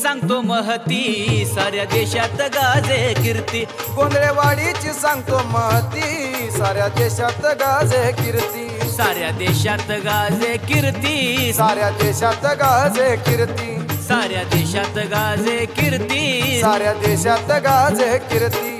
सांगतो महती, साऱ्या देशात गाजे कीर्ती. गोंधळेवाडीची सांगतो महती, साऱ्या देशात गाजे कीर्ती. साऱ्या देशात गाजे कीर्ती. साऱ्या देशात गाजे कीर्ती. साऱ्या देशात गाजे कीर्ती. साऱ्या देशात गाजे कीर्ती.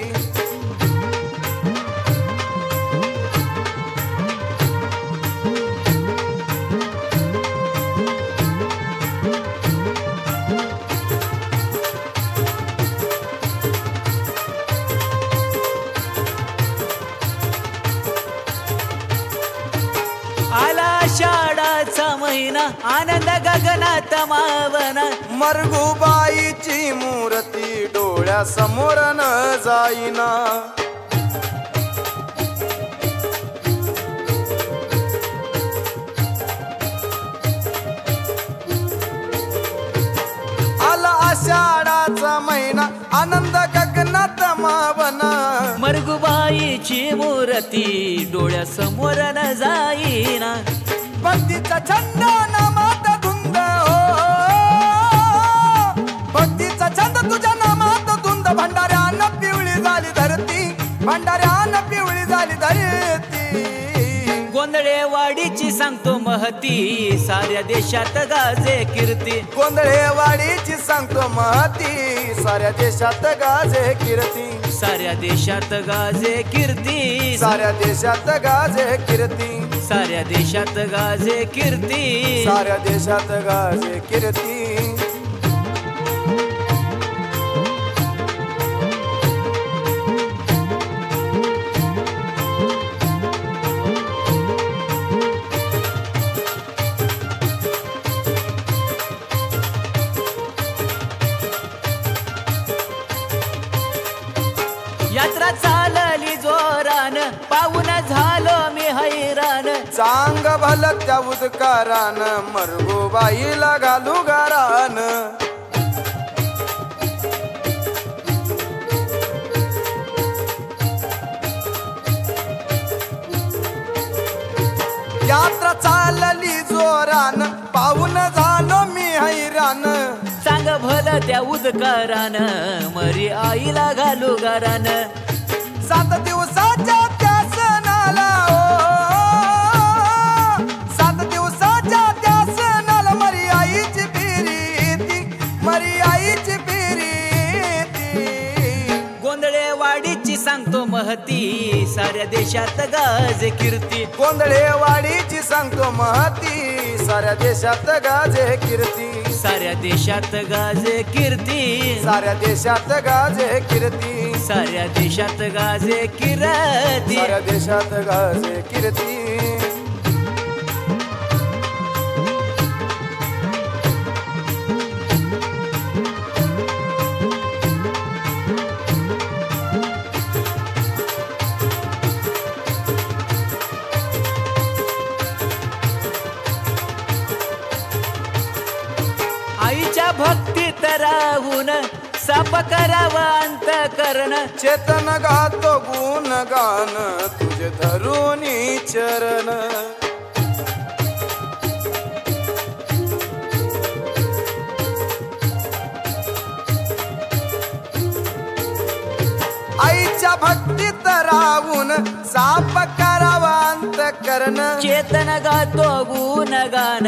आला आषाढाचा महिना, आनंद गगनात मावना. मरगुबाईची मूर्ती डोळ्यासमोर न जाईना. आला आषाढाचा महिना, आनंद गगनात मावना. मरगुबाईची मूर्ती डोळ्यासमोर न जाईना. भक्तीचा छंद नामात धुंद हो, भक्तीचा छंद तुझ्या नामात धुंद. भंडाऱ्यानं पिवळी झाली धरती, भंडाऱ्यानं पिवळी झाली धरती. गोंधळेवाडीची सांगतो महती, साऱ्या देशात गाजे कीर्ती. गोंधळेवाडीची सांगतो महती, साऱ्या देशात गाजे कीर्ती. साऱ्या देशात गाजे कीर्ती. साऱ्या देशात गाजे कीर्ती. साऱ्या देशात गाजे कीर्ती. साऱ्या देशात गाजे कीर्ती. यात्रा चालली जोरान, पाहून झालो मी हैराण. चांग भल त्या उदकारान, मरगुबाईला घालू गारान. यात्रा चालली जोरान, पाहून झालो मी हैराण. सांग भल त्या उदकारान, मरी आईला घालू गारान. 7 दिवसाच्या त्या सणाला हो, 7 दिवसाच्या त्या सणाला मरी आईची प्रीती, मरी आईची प्रीती. गोंधळेवाडीची सांगतो महती, साऱ्या देशात गाजे कीर्ती. गोंधळेवाडीची सांगतो महती, साऱ्या देशात गाजे कीर्ती. साऱ्या देशात गाजे कीर्ती. साऱ्या देशात गाजे कीर्ती. साऱ्या देशात गाजे कीर्ती. साऱ्या देशात गाजे कीर्ती. आईच्या भक्तीत राहून साप करावा अंतकरण. चेतन गातो गुण गान, तुझे धरुनी चरण. आईच्या भक्तीत राहून साप करावा अंतकरण. चेतन गातो गुण गान,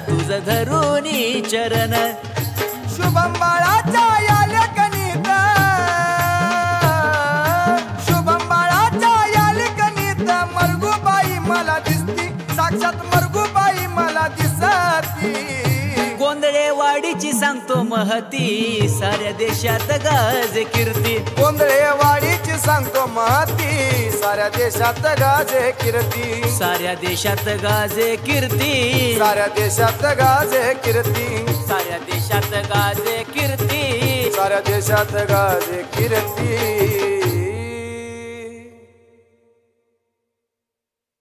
तुझ धरुनी चरण. शुभम बाळाच्या या लेखनीत, शुभम बाळाच्या या लेखनीत मरगुबाई मला दिसती, साक्षात मरगुबाई मला दिसती. गोंधळेवाडीची सांगतो महती, साऱ्या देशात गाजे कीर्ती. गोंधळेवाडीची सांगतो महती, साऱ्या देशात गाजे कीर्ती. साऱ्या देशात गाजे कीर्ती. साऱ्या देशात गाजे कीर्ती. साऱ्या देशात गाजे कीर्ती. साऱ्या देशात गाजे कीर्ती.